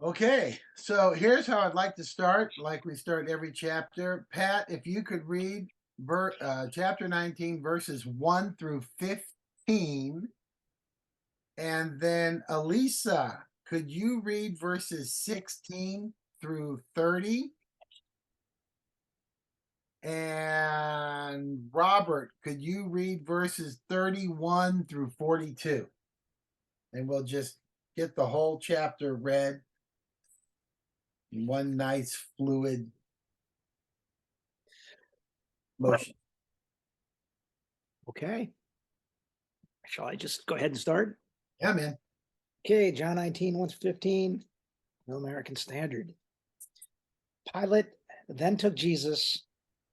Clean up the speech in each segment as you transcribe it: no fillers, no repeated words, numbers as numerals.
Okay, so here's how I'd like to start, like we start every chapter. Pat, if you could read chapter 19, verses 1 through 15. And then Elisa, could you read verses 16 through 30? And Robert, could you read verses 31 through 42? And we'll just get the whole chapter read in one nice fluid motion. Okay. Shall I just go ahead and start? Yeah, man. Okay, John 19, 1 to 15, New American Standard. Pilate then took Jesus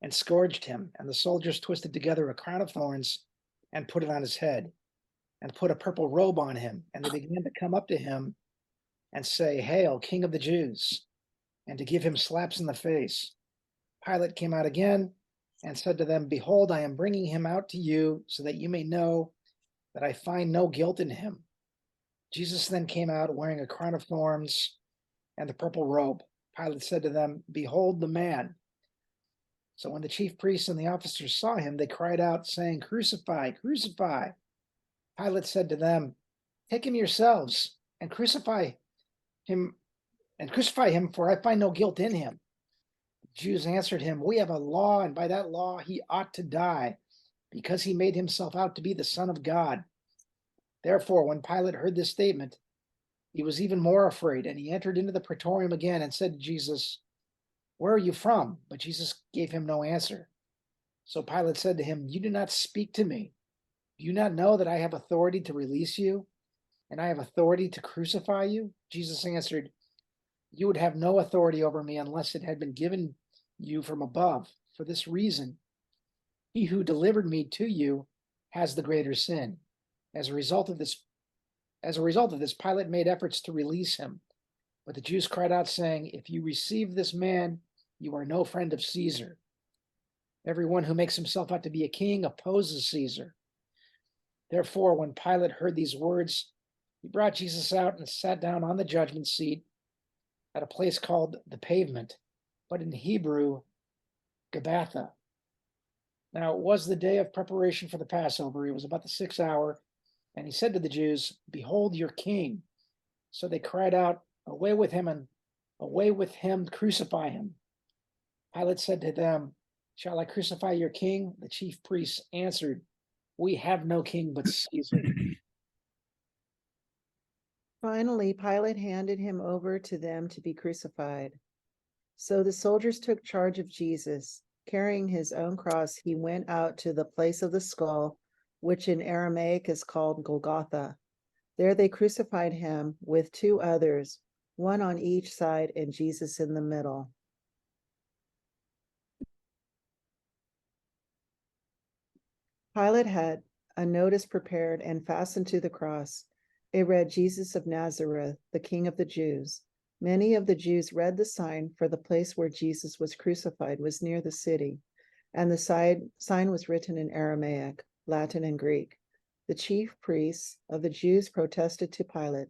and scourged him, and the soldiers twisted together a crown of thorns and put it on his head, and put a purple robe on him. And they began to come up to him and say, "Hail, King of the Jews," and to give him slaps in the face. Pilate came out again and said to them, "Behold, I am bringing him out to you so that you may know that I find no guilt in him." Jesus then came out wearing a crown of thorns and the purple robe. Pilate said to them, "Behold the man." So when the chief priests and the officers saw him, they cried out, saying, "Crucify, crucify." Pilate said to them, "Take him yourselves and crucify him, for I find no guilt in him." The Jews answered him, "We have a law, and by that law he ought to die, because he made himself out to be the Son of God." Therefore, when Pilate heard this statement, he was even more afraid, and he entered into the praetorium again and said to Jesus, "Where are you from?" But Jesus gave him no answer. So Pilate said to him, "You do not speak to me. Do you not know that I have authority to release you, and I have authority to crucify you?" Jesus answered, "You would have no authority over me unless it had been given you from above. For this reason, he who delivered me to you has the greater sin." As a result of this, Pilate made efforts to release him. But the Jews cried out, saying, "If you receive this man, you are no friend of Caesar. Everyone who makes himself out to be a king opposes Caesar." Therefore, when Pilate heard these words, he brought Jesus out and sat down on the judgment seat at a place called the Pavement, but in Hebrew, Gabbatha. Now it was the day of preparation for the Passover. It was about the 6th hour, and he said to the Jews, "Behold your king." So they cried out, "Away with him, and away with him, crucify him." Pilate said to them, "Shall I crucify your king?" The chief priests answered, "We have no king but Caesar." Finally, Pilate handed him over to them to be crucified. So the soldiers took charge of Jesus. Carrying his own cross, he went out to the place of the skull, which in Aramaic is called Golgotha. There they crucified him with 2 others, one on each side and Jesus in the middle. Pilate had a notice prepared and fastened to the cross. It read, "Jesus of Nazareth, the King of the Jews." Many of the Jews read the sign, for the place where Jesus was crucified was near the city, and the sign was written in Aramaic, Latin, and Greek. The chief priests of the Jews protested to Pilate,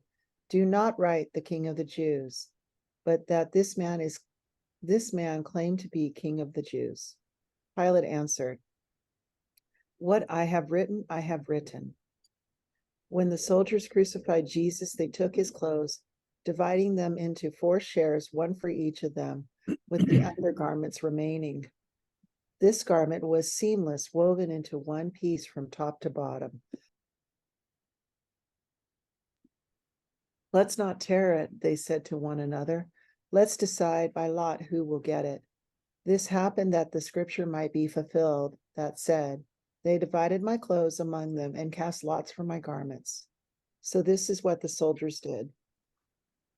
"Do not write the King of the Jews, but that this man claimed to be King of the Jews." Pilate answered, "What I have written, I have written." When the soldiers crucified Jesus, they took his clothes, dividing them into 4 shares, one for each of them, with the undergarments remaining. This garment was seamless, woven into one piece from top to bottom. "Let's not tear it," they said to one another. "Let's decide by lot who will get it." This happened that the scripture might be fulfilled that said, "They divided my clothes among them and cast lots for my garments." So this is what the soldiers did.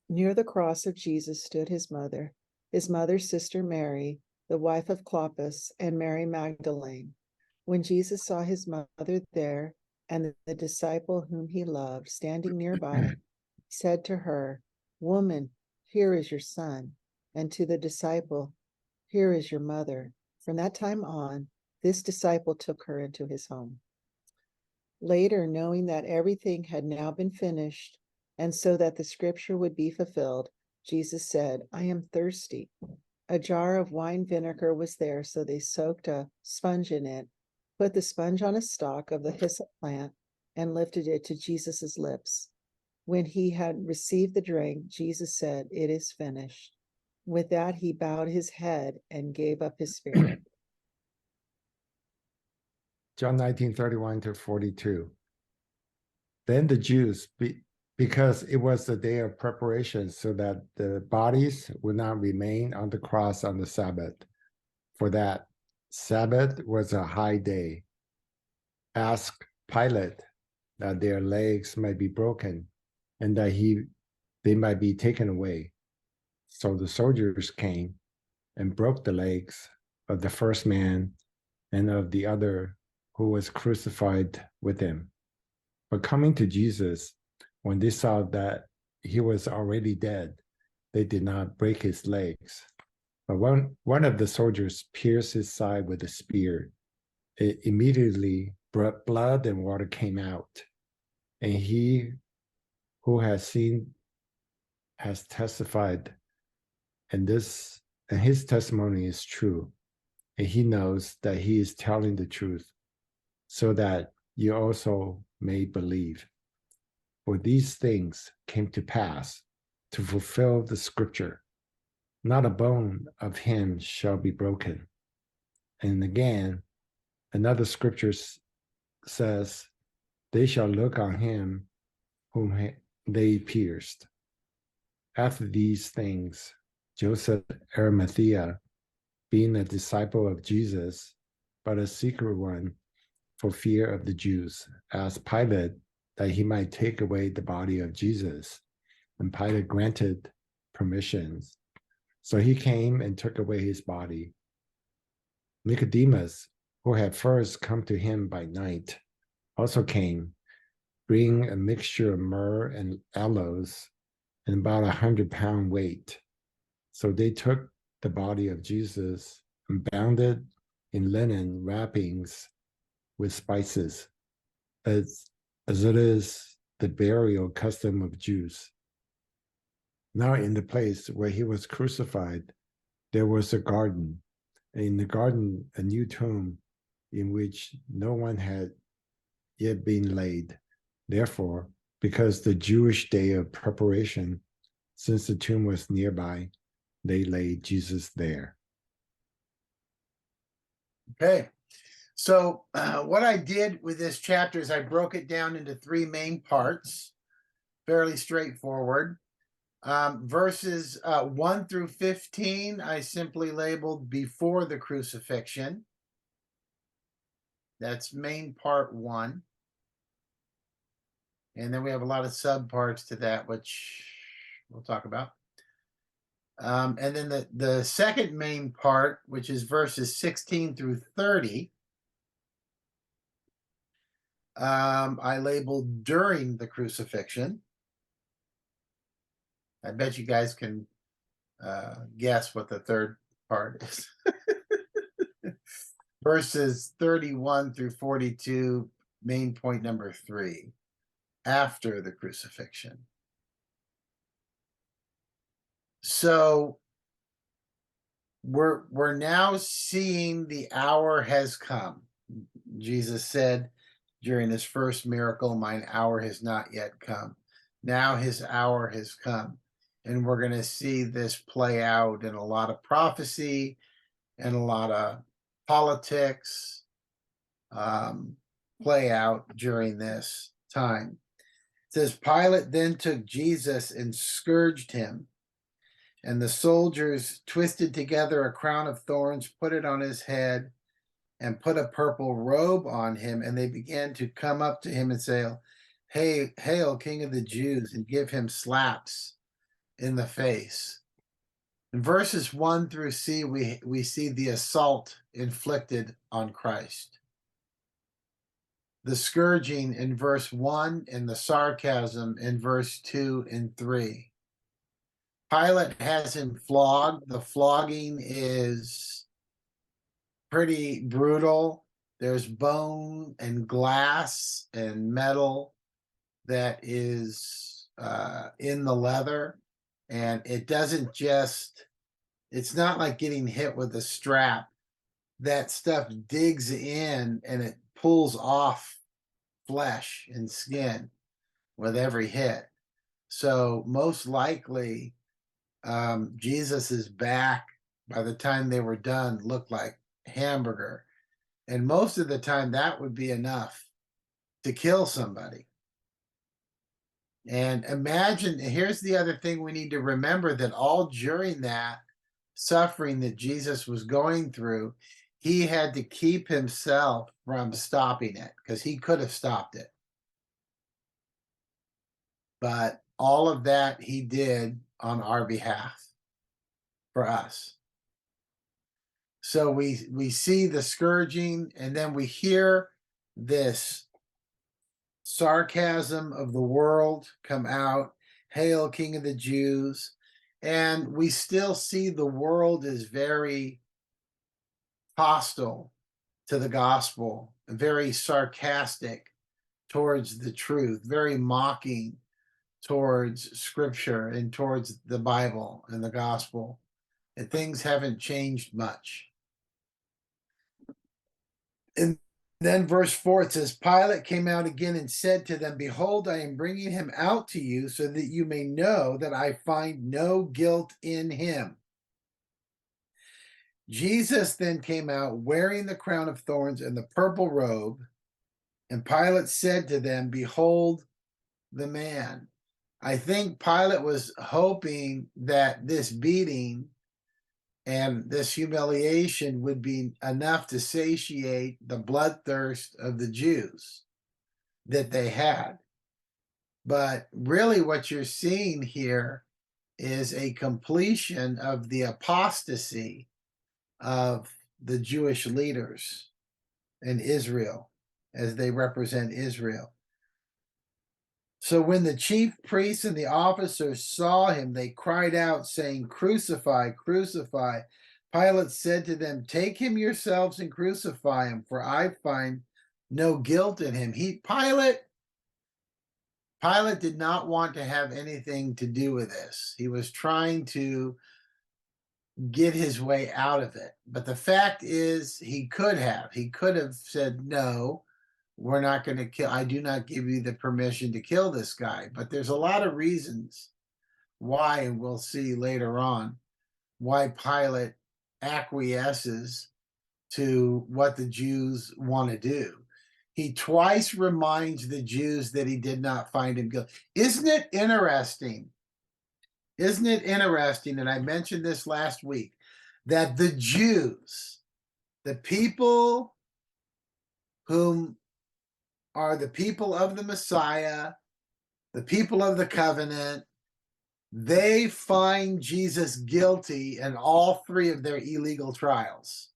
Near the cross of Jesus stood his mother's sister Mary, the wife of Clopas, and Mary Magdalene. When Jesus saw his mother there and the disciple whom he loved standing nearby, he said to her, "Woman, here is your son," and to the disciple, "Here is your mother." From that time on, this disciple took her into his home. Later, knowing that everything had now been finished, and so that the scripture would be fulfilled, Jesus said, I am thirsty. A jar of wine vinegar was there, so they soaked a sponge in it, put the sponge on a stalk of the hyssop plant, and lifted it to Jesus's lips. When he had received the drink, Jesus said, It is finished. With that, he bowed his head and gave up his spirit. John 19:31-42. Then the Jews, because it was the day of preparation, so that the bodies would not remain on the cross on the Sabbath, for that Sabbath was a high day, asked Pilate that their legs might be broken and that they might be taken away. So the soldiers came and broke the legs of the first man and of the other who was crucified with him. But coming to Jesus, when they saw that he was already dead, they did not break his legs. But one of the soldiers pierced his side with a spear. It immediately blood and water came out. And he who has seen has testified, and his testimony is true. And he knows that he is telling the truth, so that you also may believe. For these things came to pass to fulfill the scripture. Not a bone of him shall be broken. And again, another scripture says, they shall look on him whom they pierced. After these things, Joseph Arimathea, being a disciple of Jesus, but a secret one for fear of the Jews, asked Pilate that he might take away the body of Jesus. And Pilate granted permissions. So he came and took away his body. Nicodemus, who had first come to him by night, also came, bringing a mixture of myrrh and aloes and about 100-pound weight. So they took the body of Jesus and bound it in linen wrappings with spices, as it is the burial custom of Jews. Now in the place where he was crucified, there was a garden, and in the garden a new tomb in which no one had yet been laid. Therefore, because the Jewish day of preparation, since the tomb was nearby, they laid Jesus there. Okay. So what I did with this chapter is I broke it down into three main parts, fairly straightforward. Verses 1 through 15, I simply labeled before the crucifixion. That's main part 1. And then we have a lot of subparts to that, which we'll talk about. And then the second main part, which is verses 16 through 30, I labeled during the crucifixion. I bet you guys can guess what the third part is. Verses 31 through 42, main point number 3, after the crucifixion. So we're now seeing the hour has come. Jesus said during his first miracle, mine hour has not yet come. Now his hour has come. And we're going to see this play out in a lot of prophecy and a lot of politics play out during this time. It says, Pilate then took Jesus and scourged him. And the soldiers twisted together a crown of thorns, put it on his head, and put a purple robe on him. And they began to come up to him and say, Hey, hail, King of the Jews, and give him slaps in the face. In verses 1 through C, we see the assault inflicted on Christ. The scourging in verse 1 and the sarcasm in verse 2 and 3. Pilate has him flogged. The flogging is pretty brutal. There's bone and glass and metal that is in the leather. And it doesn't just, it's not like getting hit with a strap. That stuff digs in and it pulls off flesh and skin with every hit. So most likely, Jesus's back, by the time they were done, looked like hamburger. And most of the time that would be enough to kill somebody. And imagine, here's the other thing we need to remember, that all during that suffering that Jesus was going through, he had to keep himself from stopping it, because he could have stopped it. But all of that he did on our behalf for us. So we see the scourging, and then we hear this sarcasm of the world come out. Hail, King of the Jews. And we still see the world is very hostile to the gospel, very sarcastic towards the truth, very mocking towards scripture and towards the Bible and the gospel. And things haven't changed much. And then verse 4, it says, Pilate came out again and said to them, Behold, I am bringing him out to you so that you may know that I find no guilt in him. Jesus then came out wearing the crown of thorns and the purple robe. And Pilate said to them, Behold the man. I think Pilate was hoping that this beating and this humiliation would be enough to satiate the bloodthirst of the Jews that they had. But really what you're seeing here is a completion of the apostasy of the Jewish leaders in Israel, as they represent Israel. So when the chief priests and the officers saw him, they cried out, saying, Crucify, crucify. Pilate said to them, Take him yourselves and crucify him, for I find no guilt in him. Pilate did not want to have anything to do with this. He was trying to get his way out of it. But the fact is, he could have said, no, we're not going to kill. I do not give you the permission to kill this guy. But there's a lot of reasons why, and we'll see later on, why Pilate acquiesces to what the Jews want to do. He twice reminds the Jews that he did not find him guilty. Isn't it interesting? Isn't it interesting, and I mentioned this last week, that the Jews, the people whom are the people of the Messiah, the people of the covenant, they find Jesus guilty in all three of their illegal trials.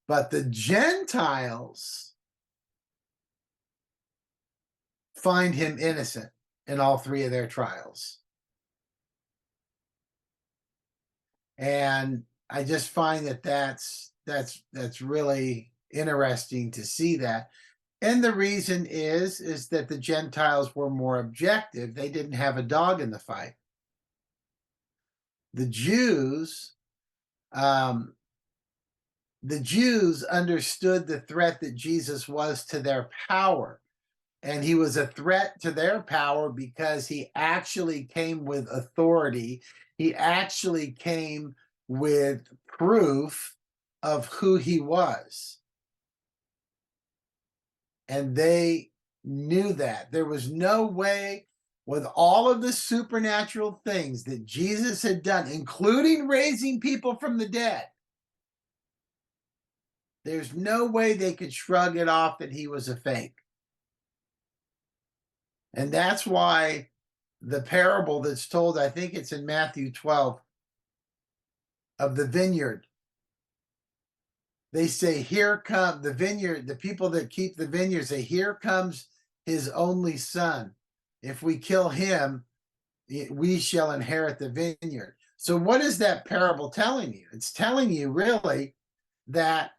But the Gentiles find him innocent in all three of their trials. And I just find that that's really interesting to see that. And the reason is that the Gentiles were more objective. They didn't have a dog in the fight. The Jews understood the threat that Jesus was to their power. And he was a threat to their power because he actually came with authority. He actually came with proof of who he was. And they knew that. There was no way, with all of the supernatural things that Jesus had done, including raising people from the dead, there's no way they could shrug it off that he was a fake. And that's why the parable that's told, I think it's in Matthew 12, of the vineyard. They say, here come the vineyard, the people that keep the vineyard say, here comes his only son. If we kill him, we shall inherit the vineyard. So what is that parable telling you? It's telling you really that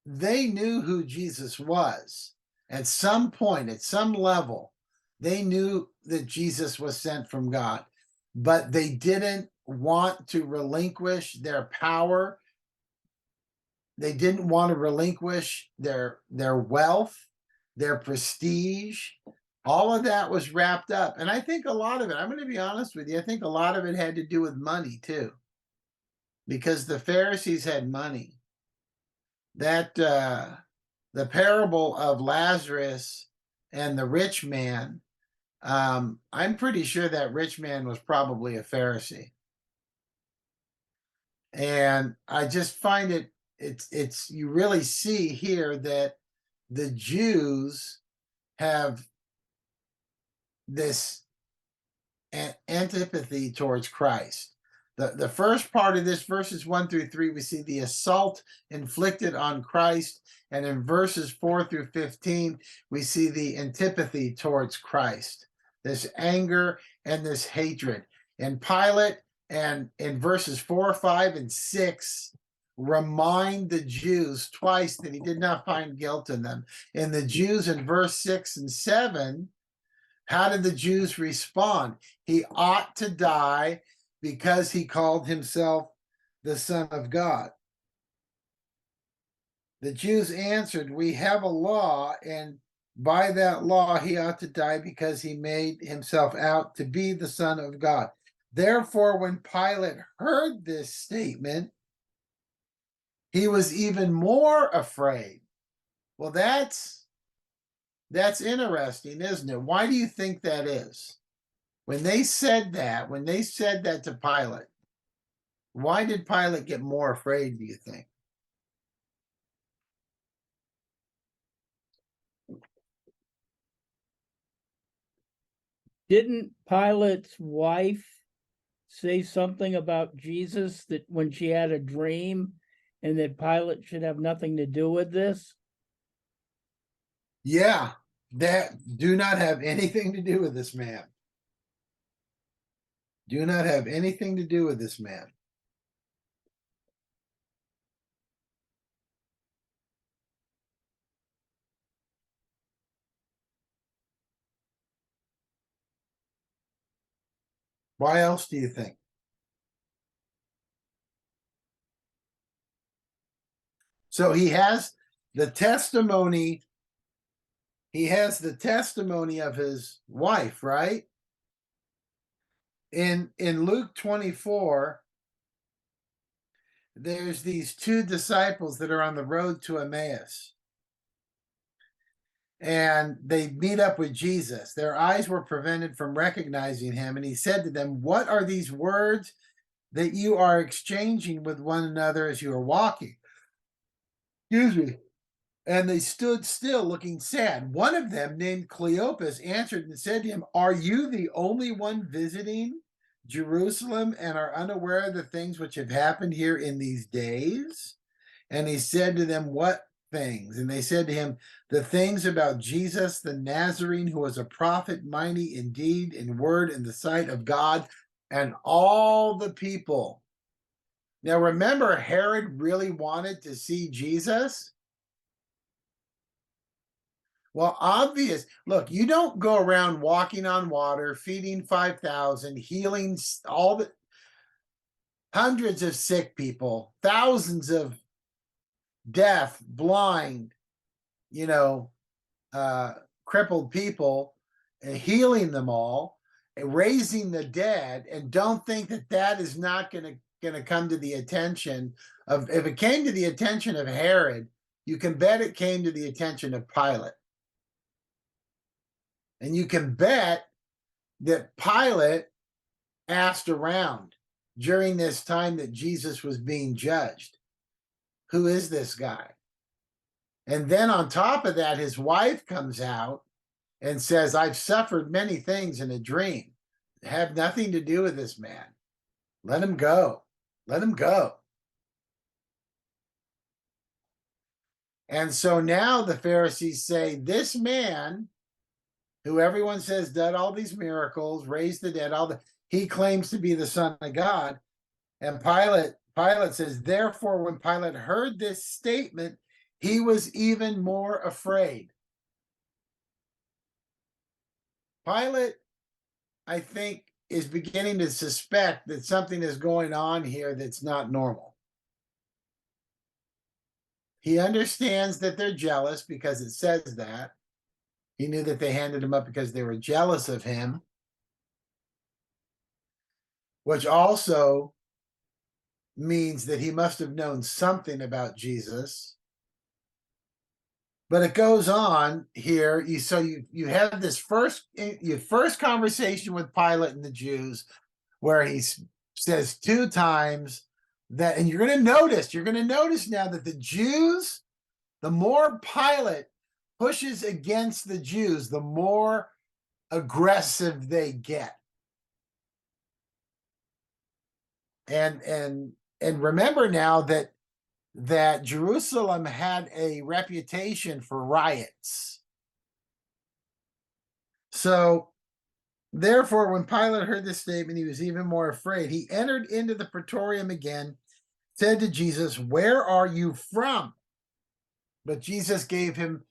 they knew who Jesus was. At some point, at some level, they knew that Jesus was sent from God, but they didn't want to relinquish their power. They didn't want to relinquish their wealth, their prestige. All of that was wrapped up. And I think a lot of it, I'm going to be honest with you, I think a lot of it had to do with money too, because the Pharisees had money. That the parable of Lazarus and the rich man, I'm pretty sure that rich man was probably a Pharisee. And I just find it's you really see here that the Jews have this antipathy towards Christ. The first part of this, verses 1 through 3, we see the assault inflicted on Christ. And in verses 4 through 15, we see the antipathy towards Christ, this anger and this hatred. And Pilate, and in verses 4, 5, and 6, remind the Jews twice that he did not find guilt in them. And the Jews in verse 6 and 7, how did the Jews respond? He ought to die because he called himself the Son of God. The Jews answered, we have a law, and by that law he ought to die because he made himself out to be the Son of God. Therefore, when Pilate heard this statement, he was even more afraid. Well, that's interesting, isn't it? Why do you think that is? When they said that to Pilate, why did Pilate get more afraid, do you think? Didn't Pilate's wife say something about Jesus, that when she had a dream, and that Pilate should have nothing to do with this? Yeah, that do not have anything to do with this man. Do not have anything to do with this man. Why else do you think? So he has the testimony. He has the testimony of his wife, right? In Luke 24, there's these two disciples that are on the road to Emmaus. And they meet up with Jesus. Their eyes were prevented from recognizing him. And he said to them, what are these words that you are exchanging with one another as you are walking? Excuse me. And they stood still, looking sad. One of them, named Cleopas, answered and said to him, are you the only one visiting Jerusalem and are unaware of the things which have happened here in these days? And he said to them, what things? And they said to him, the things about Jesus the Nazarene, who was a prophet, mighty in deed and word in the sight of God and all the people. Now remember, Herod really wanted to see Jesus. Well, obvious. Look, you don't go around walking on water, feeding 5,000, healing all the hundreds of sick people, thousands of deaf, blind, crippled people, and healing them all, and raising the dead, and don't think that that is not going to come to the attention of. If it came to the attention of Herod, you can bet it came to the attention of Pilate. And you can bet that Pilate asked around during this time that Jesus was being judged, who is this guy? And then on top of that, his wife comes out and says, I've suffered many things in a dream. Have nothing to do with this man. Let him go. Let him go. And so now the Pharisees say, this man, who everyone says did all these miracles, raised the dead, he claims to be the Son of God. And Pilate says, therefore, when Pilate heard this statement, he was even more afraid. Pilate I think, is beginning to suspect that something is going on here that's not normal. He understands that they're jealous because it says that. He knew that they handed him up because they were jealous of him, which also means that he must have known something about Jesus. But it goes on here. You have this first conversation with Pilate and the Jews, where he says 2 times that, and you're going to notice now that the Jews, the more Pilate pushes against the Jews, the more aggressive they get. And remember now that Jerusalem had a reputation for riots. So therefore, when Pilate heard this statement, he was even more afraid. He entered into the praetorium again, said to Jesus, "Where are you from?" But Jesus gave him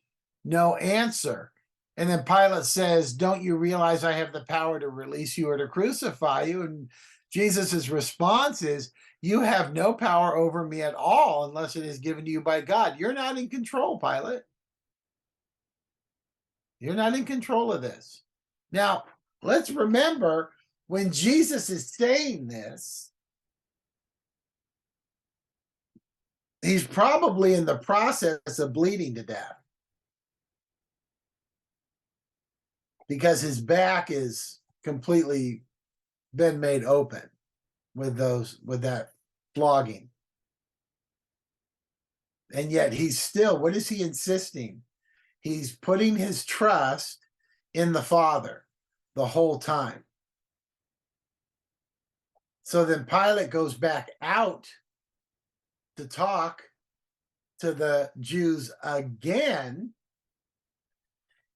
no answer. And then Pilate says, "Don't you realize I have the power to release you or to crucify you?" And Jesus' response is, "You have no power over me at all unless it is given to you by God." You're not in control, Pilate. You're not in control of this. Now, let's remember, when Jesus is saying this, he's probably in the process of bleeding to death, because his back is completely been made open with that flogging. And yet he's still, what is he insisting? He's putting his trust in the Father the whole time. So then Pilate goes back out to talk to the Jews again.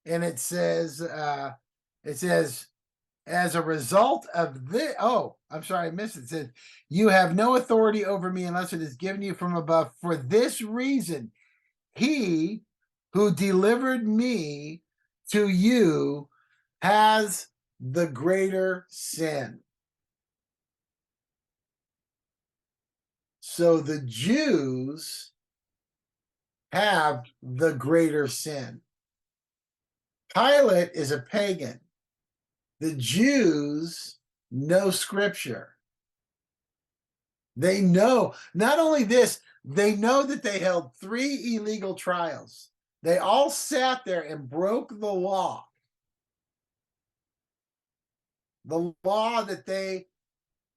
And it says, as a result of this, oh, I'm sorry, I missed it. It says, "You have no authority over me unless it is given you from above. For this reason, he who delivered me to you has the greater sin." So the Jews have the greater sin. Pilate is a pagan. The Jews know scripture. They know, not only this, they know that they held 3 illegal trials. They all sat there and broke the law. The law that they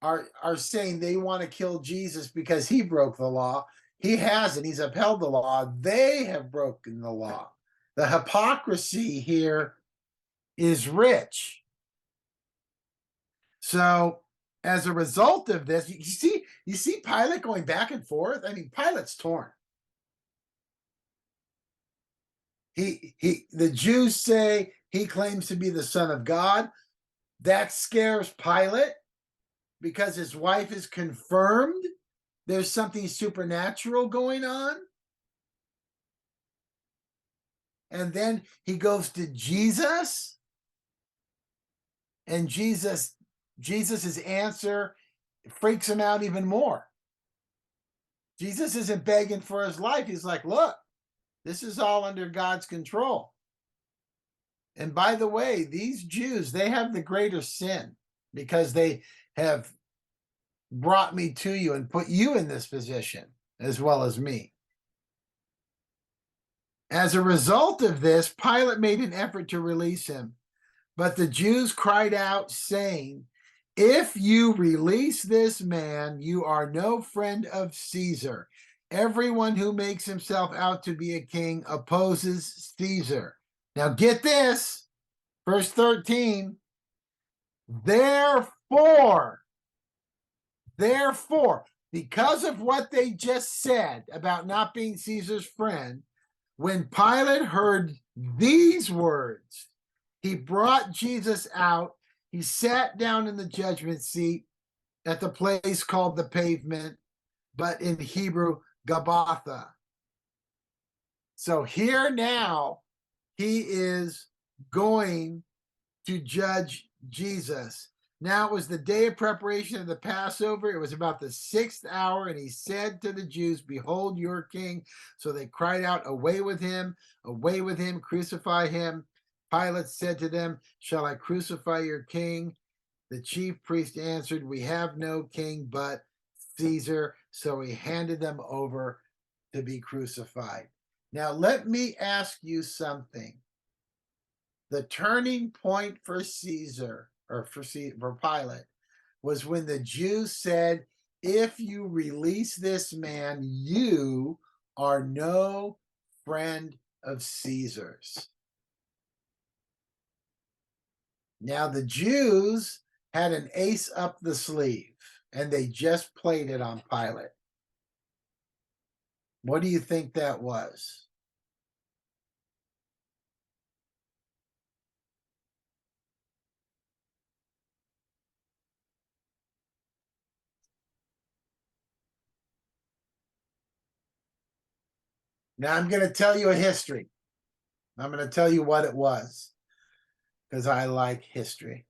are saying they want to kill Jesus because he broke the law. He hasn't. He's upheld the law. They have broken the law. The hypocrisy here is rich. So as a result of this, you see Pilate going back and forth. I mean, Pilate's torn. The Jews say he claims to be the Son of God. That scares Pilate because his wife is confirmed there's something supernatural going on. And then he goes to Jesus, and Jesus's answer freaks him out even more. Jesus isn't begging for his life. He's like, "Look, this is all under God's control. And by the way, these Jews, they have the greater sin because they have brought me to you and put you in this position as well as me." As a result of this, Pilate made an effort to release him, but the Jews cried out, saying, "If you release this man, you are no friend of Caesar. Everyone who makes himself out to be a king opposes Caesar." Now get this, verse 13. Therefore, because of what they just said about not being Caesar's friend, when Pilate heard these words, he brought Jesus out. He sat down in the judgment seat at the place called the Pavement, but in Hebrew, Gabbatha. So here now, he is going to judge Jesus. Now it was the day of preparation of the Passover. It was about the 6th hour, and he said to the Jews, "Behold your king." So they cried out, "Away with him, crucify him." Pilate said to them, "Shall I crucify your king?" The chief priest answered, "We have no king but Caesar." So he handed them over to be crucified. Now, let me ask you something. The turning point for Caesar, or for Pilate, was when the Jews said, "If you release this man, you are no friend of Caesar's." Now, the Jews had an ace up the sleeve, and they just played it on Pilate. What do you think that was? Now, I'm going to tell you a history. I'm going to tell you what it was, because I like history.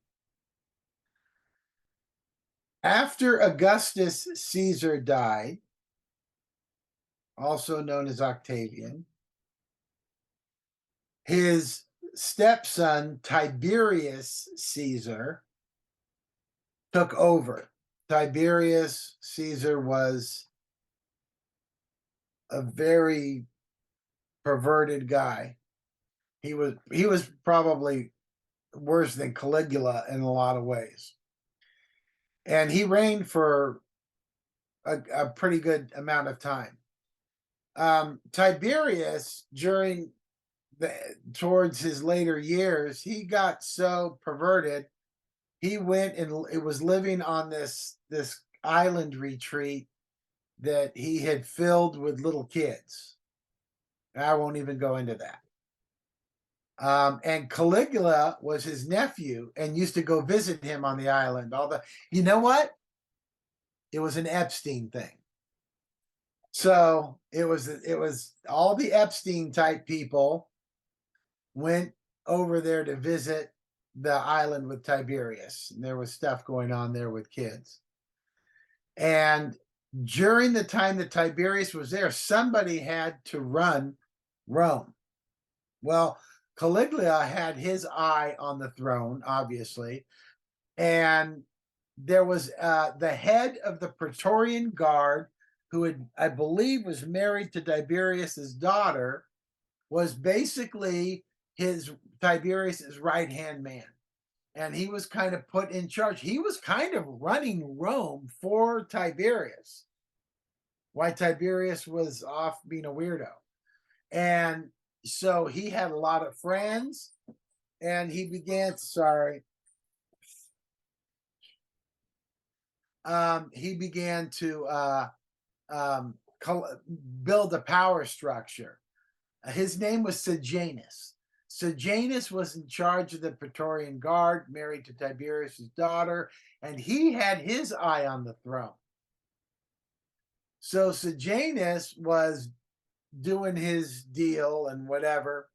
After Augustus Caesar died, also known as Octavian, his stepson Tiberius Caesar took over. Tiberius Caesar was a very perverted guy. He was probably worse than Caligula in a lot of ways. And he reigned for a pretty good amount of time. Tiberius, towards his later years, he got so perverted. He went and it was living on this island retreat that he had filled with little kids. I won't even go into that. And Caligula was his nephew and used to go visit him on the island. You know what? It was an Epstein thing. So it was all the Epstein type people went over there to visit the island with Tiberius. And there was stuff going on there with kids. And during the time that Tiberius was there, somebody had to run Rome. Well, Caligula had his eye on the throne, obviously, and there was the head of the Praetorian Guard, who I believe was married to Tiberius's daughter, was basically Tiberius's right-hand man. And he was kind of put in charge. He was kind of running Rome for Tiberius, while Tiberius was off being a weirdo. And so he had a lot of friends, and he began to build a power structure. His name was Sejanus. Sejanus was in charge of the Praetorian Guard, married to Tiberius's daughter, and he had his eye on the throne. So Sejanus was doing his deal and whatever.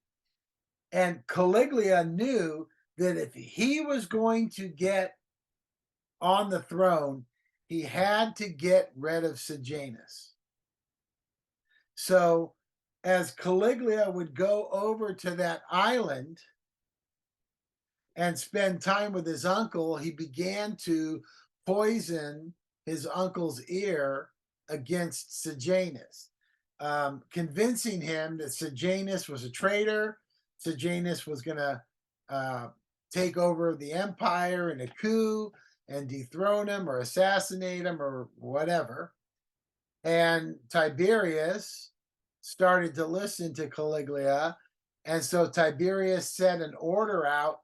And Caligula knew that if he was going to get on the throne, he had to get rid of Sejanus. So as Caligula would go over to that island and spend time with his uncle, he began to poison his uncle's ear against Sejanus, convincing him that Sejanus was a traitor. Sejanus was going to take over the empire in a coup and dethrone him or assassinate him or whatever. And Tiberius started to listen to Caligula. And so Tiberius set an order out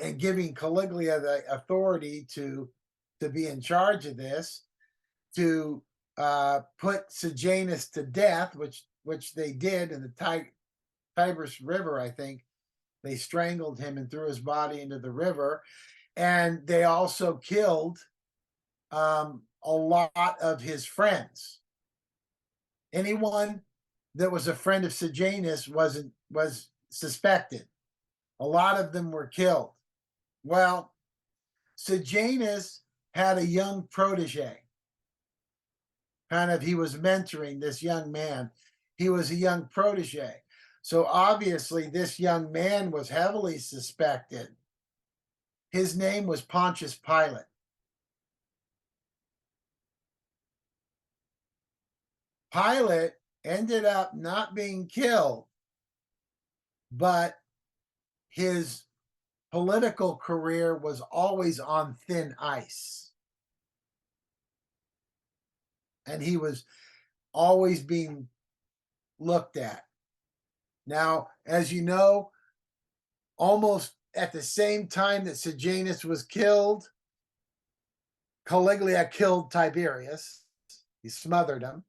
and giving Caligula the authority to be in charge of this, to put Sejanus to death, which they did in the Tiber's River, I think. They strangled him and threw his body into the river. And they also killed a lot of his friends. Anyone that was a friend of Sejanus was suspected. A lot of them were killed. Well, Sejanus had a young protege. He was mentoring this young man. He was a young protege. So obviously, this young man was heavily suspected. His name was Pontius Pilate. Pilate ended up not being killed, but his political career was always on thin ice. And he was always being looked at. Now, as you know, almost at the same time that Sejanus was killed, Caligula killed Tiberius. He smothered him,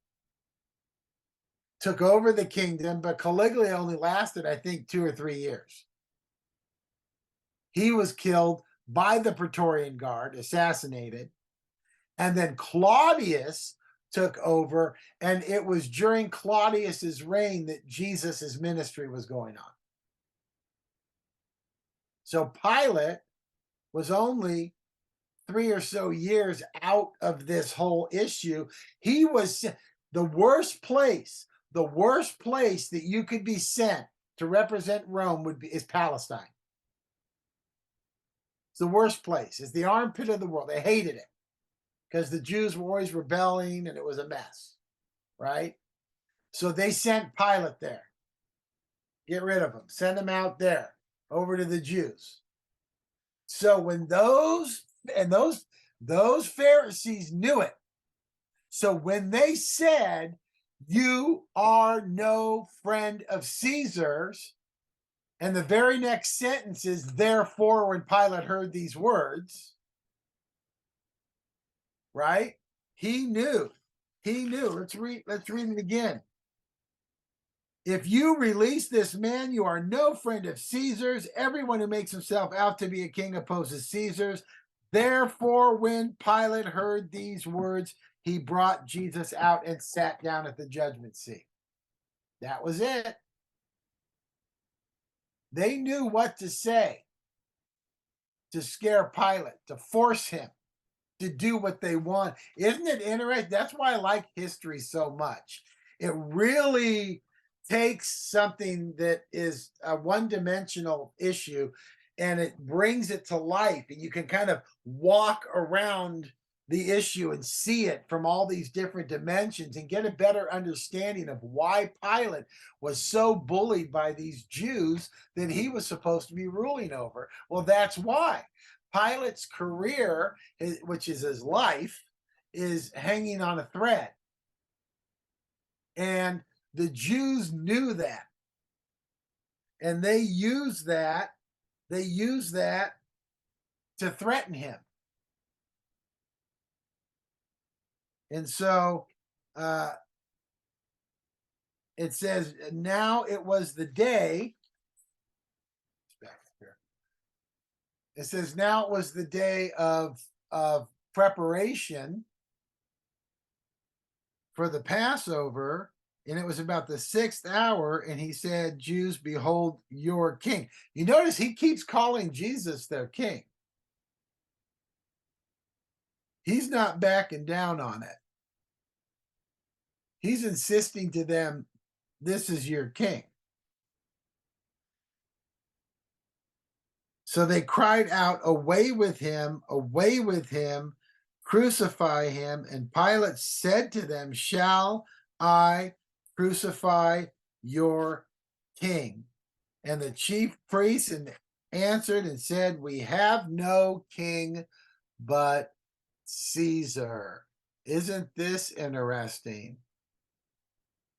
took over the kingdom, but Caligula only lasted, I think, 2 or 3 years. He was killed by the Praetorian Guard, assassinated, and then Claudius took over, and it was during Claudius's reign that Jesus's ministry was going on. So Pilate was only 3 or so years out of this whole issue. He was the worst place that you could be sent to represent Rome is Palestine. It's the worst place. It's the armpit of the world. They hated it because the Jews were always rebelling and it was a mess, right? So they sent Pilate there. Get rid of him. Send him out there over to the Jews. So when those Pharisees knew it, so when they said, "You are no friend of Caesar's," and the very next sentence is, "Therefore, when Pilate heard these words," right? He knew. Let's read it again. "If you release this man, you are no friend of Caesar's. Everyone who makes himself out to be a king opposes Caesar's. Therefore, when Pilate heard these words, he brought Jesus out and sat down at the judgment seat." That was it. They knew what to say to scare Pilate, to force him to do what they want. Isn't it interesting? That's why I like history so much. It really takes something that is a one-dimensional issue and it brings it to life, and you can kind of walk around the issue and see it from all these different dimensions and get a better understanding of why Pilate was so bullied by these Jews that he was supposed to be ruling over. Well, that's why Pilate's career, which is his life, is hanging on a thread. And the Jews knew that. And they used that to threaten him. And so it says, now it was the day. It says, now it was the day of preparation for the Passover, and it was about the 6th hour, and he said, "Jews, behold your king." You notice he keeps calling Jesus their king. He's not backing down on it. He's insisting to them, this is your king. So they cried out, away with him, crucify him. And Pilate said to them, shall I crucify your king? And the chief priests answered and said, we have no king but Caesar. Isn't this interesting?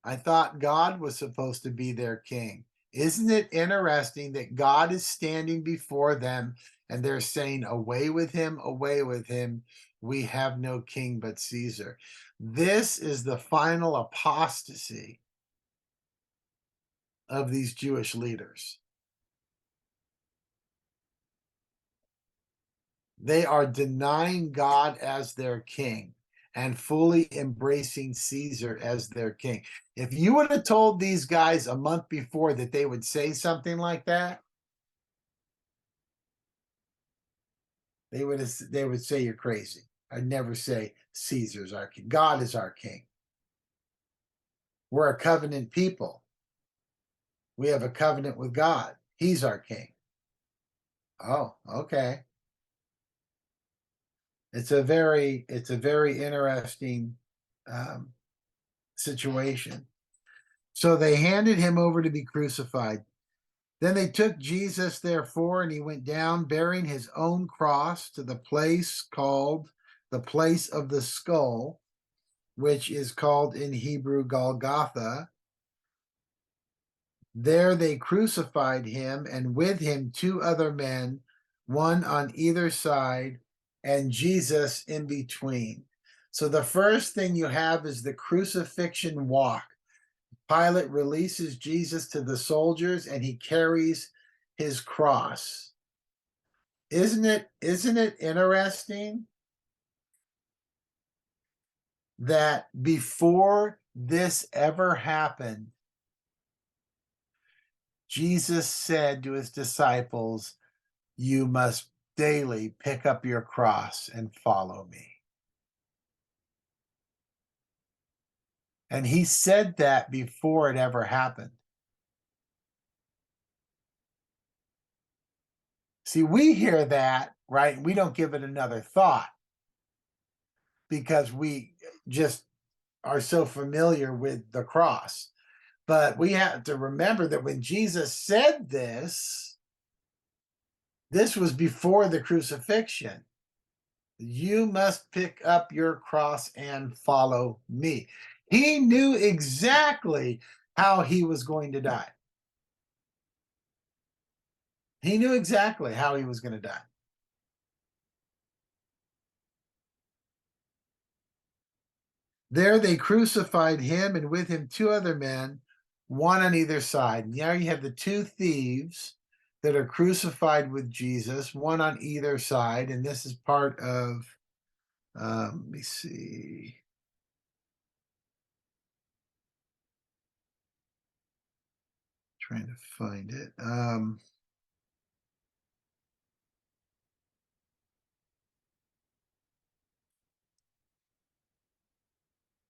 I thought God was supposed to be their king. Isn't it interesting that God is standing before them and they're saying, away with him, we have no king but Caesar. This is the final apostasy of these Jewish leaders. They are denying God as their king and fully embracing Caesar as their king. If you would have told these guys a month before that they would say something like that, they would say you're crazy. I'd never say Caesar's our king. God is our king. We're a covenant people. We have a covenant with God. He's our king. Oh, okay. It's a very interesting situation. So they handed him over to be crucified. Then they took Jesus, therefore, and he went down bearing his own cross to the place called the place of the skull, which is called in Hebrew Golgotha. There they crucified him, and with him 2 other men, one on either side, and Jesus in between. So the first thing you have is the crucifixion walk. Pilate releases Jesus to the soldiers, and he carries his cross. Isn't it interesting that before this ever happened, Jesus said to his disciples, "You must daily pick up your cross and follow me." And he said that before it ever happened. See, we hear that, right? We don't give it another thought because we just are so familiar with the cross. But we have to remember that when Jesus said this was before the crucifixion. You must pick up your cross and follow me. He knew exactly how he was going to die. He knew exactly how he was going to die. There they crucified him, and with him 2 other men, one on either side. Now you have the 2 thieves that are crucified with Jesus, one on either side. And this is part of, let me see. Trying to find it.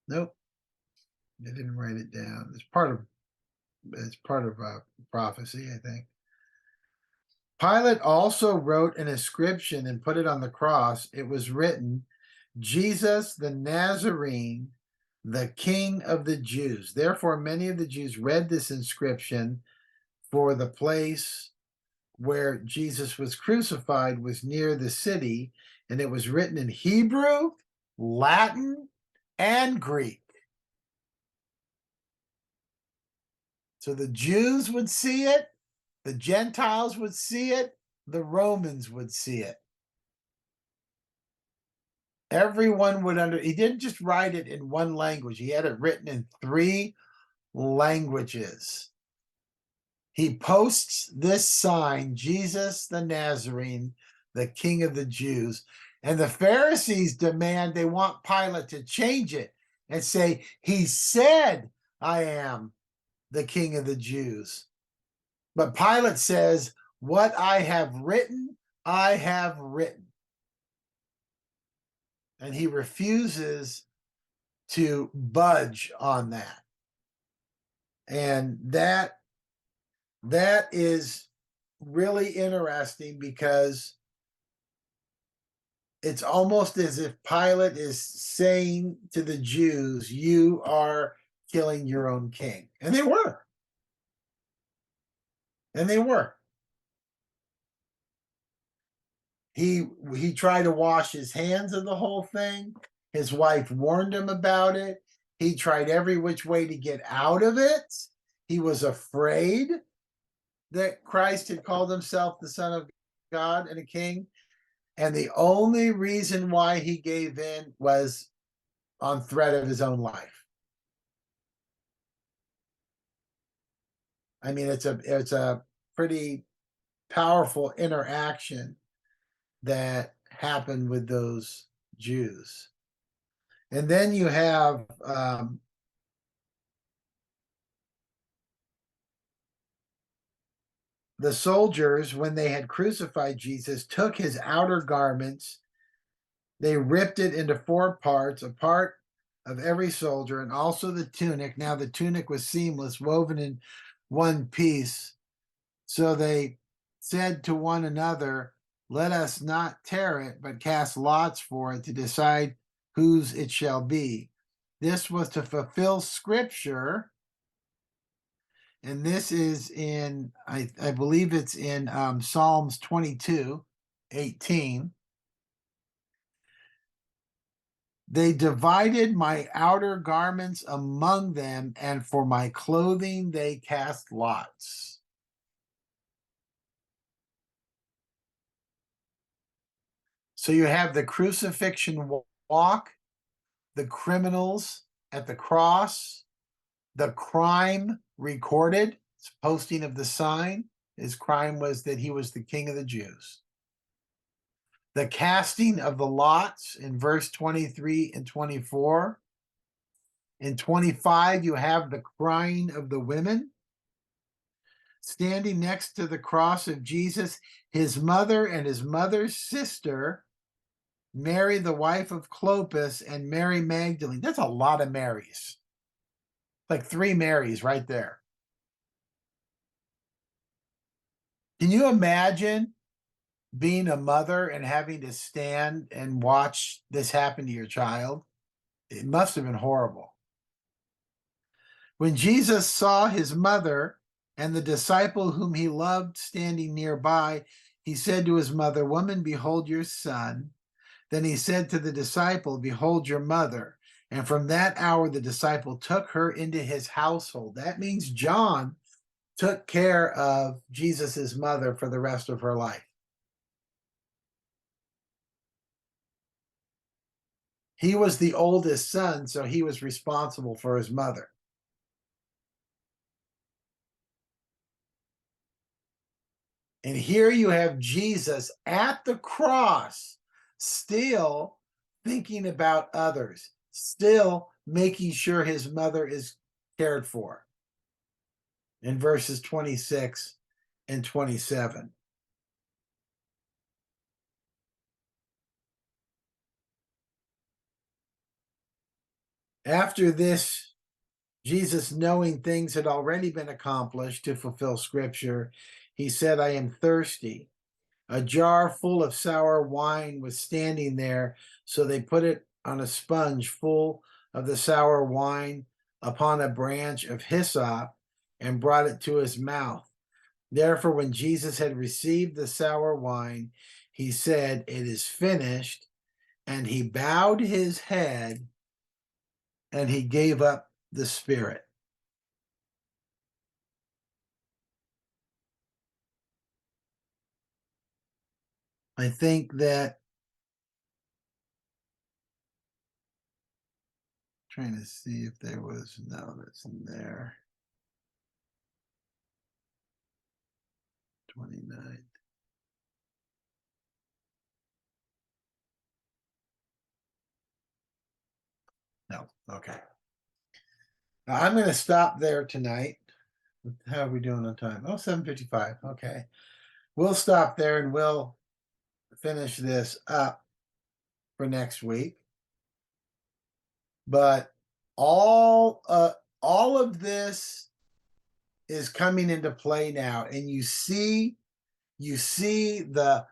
Nope, I didn't write it down. It's part of prophecy, I think. Pilate also wrote an inscription and put it on the cross. It was written, "Jesus the Nazarene, the King of the Jews." Therefore, many of the Jews read this inscription, for the place where Jesus was crucified was near the city, and it was written in Hebrew, Latin, and Greek. So the Jews would see it, the Gentiles would see it, the Romans would see it. Everyone would he didn't just write it in one language, he had it written in 3 languages. He posts this sign, Jesus the Nazarene, the King of the Jews. And the Pharisees demand, they want Pilate to change it and say, "He said, I am the King of the Jews." But Pilate says, "What I have written, I have written." And he refuses to budge on that. And that is really interesting, because it's almost as if Pilate is saying to the Jews, "You are killing your own king." And they were. And they were. He tried to wash his hands of the whole thing. His wife warned him about it. He tried every which way to get out of it. He was afraid that Christ had called himself the Son of God and a king. And the only reason why he gave in was on threat of his own life. I mean, it's a pretty powerful interaction that happened with those Jews. And then you have the soldiers, when they had crucified Jesus, took his outer garments. They ripped it into 4 parts, a part of every soldier, and also the tunic. Now the tunic was seamless, woven in one piece. So they said to one another, "Let us not tear it, but cast lots for it to decide whose it shall be." This was to fulfill scripture. And this is in, I believe it's in Psalms 22:18. They divided my outer garments among them, and for my clothing they cast lots. So you have the crucifixion walk, the criminals at the cross, the crime recorded, posting of the sign. His crime was that he was the king of the Jews. The casting of the lots in verse 23 and 24. In 25, you have the crying of the women. Standing next to the cross of Jesus, his mother and his mother's sister, Mary, the wife of Clopas, and Mary Magdalene. That's a lot of Marys. Like 3 Marys right there. Can you imagine being a mother and having to stand and watch this happen to your child? It must have been horrible. When Jesus saw his mother and the disciple whom he loved standing nearby, he said to his mother, "Woman, behold your son." Then he said to the disciple, "Behold your mother." And from that hour, the disciple took her into his household. That means John took care of Jesus's mother for the rest of her life. He was the oldest son, so he was responsible for his mother. And here you have Jesus at the cross, still thinking about others, still making sure his mother is cared for. In verses 26 and 27. After this, Jesus, knowing things had already been accomplished to fulfill scripture, he said, "I am thirsty." A jar full of sour wine was standing there, so they put it on a sponge full of the sour wine upon a branch of hyssop and brought it to his mouth. Therefore, when Jesus had received the sour wine, he said, "It is finished." And he bowed his head and he gave up the spirit. I think that, trying to see if there was, no, that's in there. 29. No, okay. Now, I'm going to stop there tonight. How are we doing on time? Oh, 7:55. Okay. We'll stop there and we'll finish this up for next week. But all of this is coming into play now, and you see the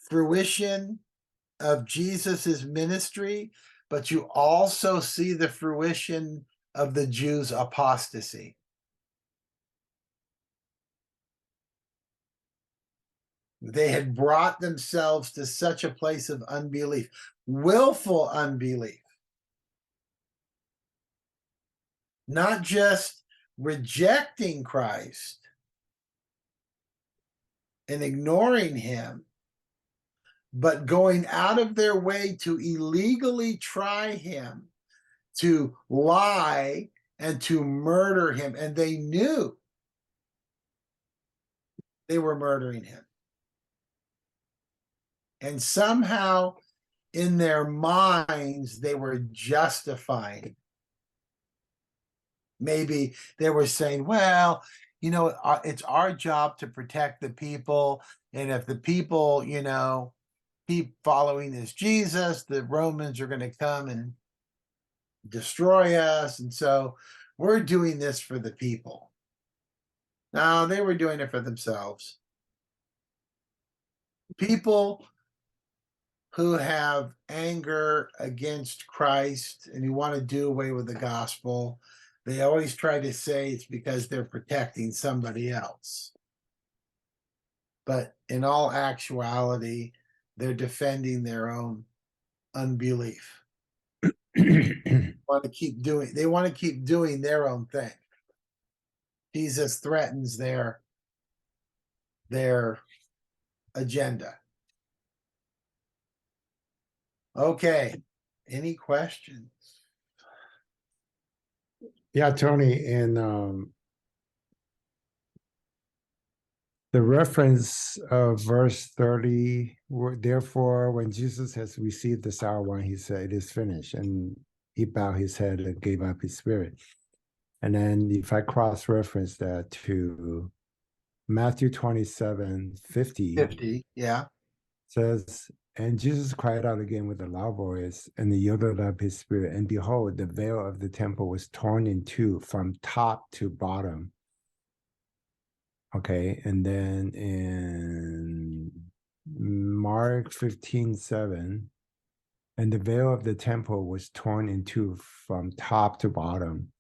fruition of Jesus's ministry, but you also see the fruition of the Jews' apostasy. They had brought themselves to such a place of unbelief, willful unbelief, not just rejecting Christ and ignoring him, but going out of their way to illegally try him, to lie, and to murder him. And they knew they were murdering him. And somehow in their minds, they were justifying maybe they were saying, well, it's our job to protect the people. And if the people, keep following this Jesus, the Romans are going to come and destroy us. And so we're doing this for the people. No, they were doing it for themselves. People who have anger against Christ and who want to do away with the gospel, they always try to say it's because they're protecting somebody else. But in all actuality, they're defending their own unbelief. They want to keep doing their own thing. Jesus threatens their agenda. Okay. Any questions? Yeah, Tony, and the reference of verse 30, therefore, when Jesus has received the sour wine, he said, it is finished. And he bowed his head and gave up his spirit. And then if I cross-reference that to Matthew 27:50, 50, yeah. says, and Jesus cried out again with a loud voice, and he yielded up his spirit. And behold, the veil of the temple was torn in two from top to bottom. Okay, and then in Mark 15:7, and the veil of the temple was torn in two from top to bottom.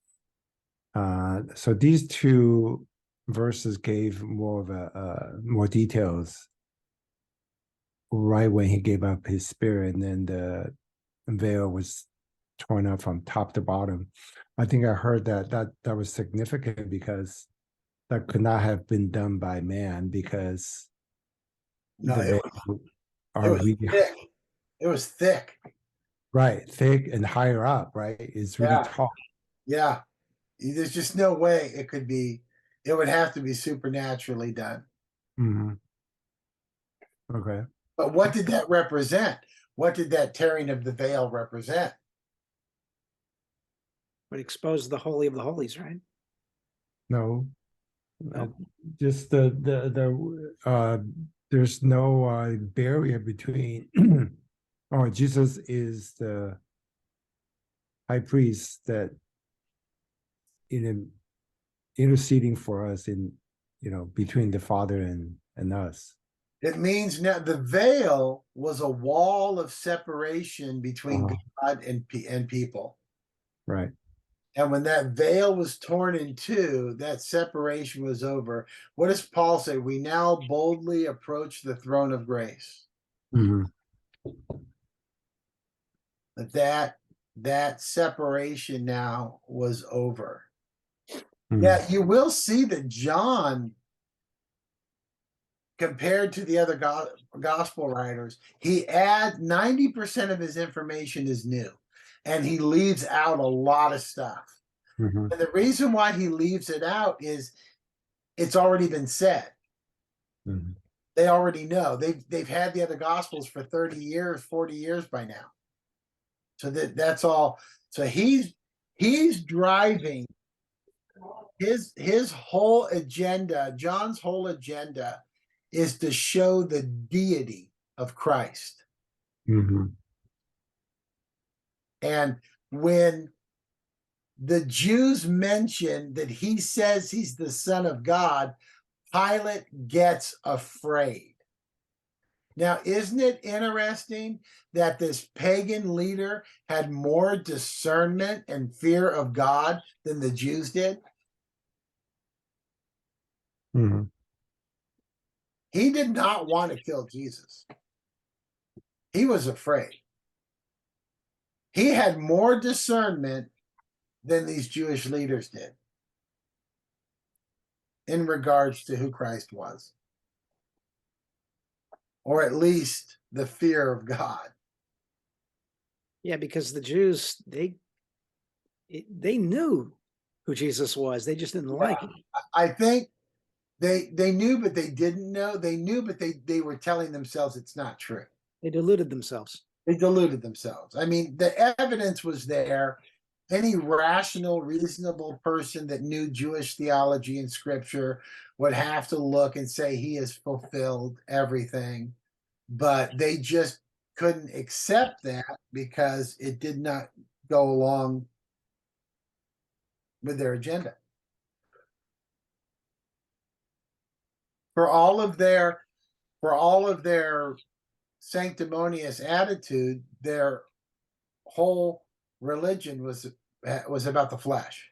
So these two verses gave more of more details right when he gave up his spirit, and then the veil was torn up from top to bottom. I think I heard that was significant because that could not have been done by man, because No, the it veil was are really thick. It was thick. right, thick and higher up, right? It's really Yeah. tall. Yeah. There's just no way it could be. It would have to be supernaturally done. Mhm. Okay. But what did that represent? What did that tearing of the veil represent? Would expose the Holy of the Holies, right? No, No. just there's no barrier between. Oh, Jesus is the high priest that interceding for us in between the Father and us. It means now the veil was a wall of separation between God and people. Right. And when that veil was torn in two, that separation was over. What does Paul say? We now boldly approach the throne of grace. Mhm. That separation now was over. Mhm. Yeah, you will see that John, compared to the other gospel writers, he adds 90% of his information is new, and he leaves out a lot of stuff. Mhm. And the reason why he leaves it out is it's already been said. Mhm. They already know. They've had the other gospels for 30 years, 40 years by now. So that's all. So he's driving his whole agenda. John's whole agenda is to show the deity of Christ. Mhm. And when the Jews mention that he says he's the Son of God, Pilate gets afraid. Now, isn't it interesting that this pagan leader had more discernment and fear of God than the Jews did? Mhm. He did not want to kill Jesus. He was afraid. He had more discernment than these Jewish leaders did in regards to who Christ was, or at least the fear of God. Yeah, because the Jews, they knew who Jesus was. They just didn't like him. I think they knew, but they didn't know. They knew, but they were telling themselves it's not true. They deluded themselves. They deluded themselves. I mean, the evidence was there. any rational, reasonable person that knew Jewish theology and scripture would have to look and say he has fulfilled everything, but they just couldn't accept that because it did not go along with their agenda. For all of their sanctimonious attitude, their whole religion was about the flesh.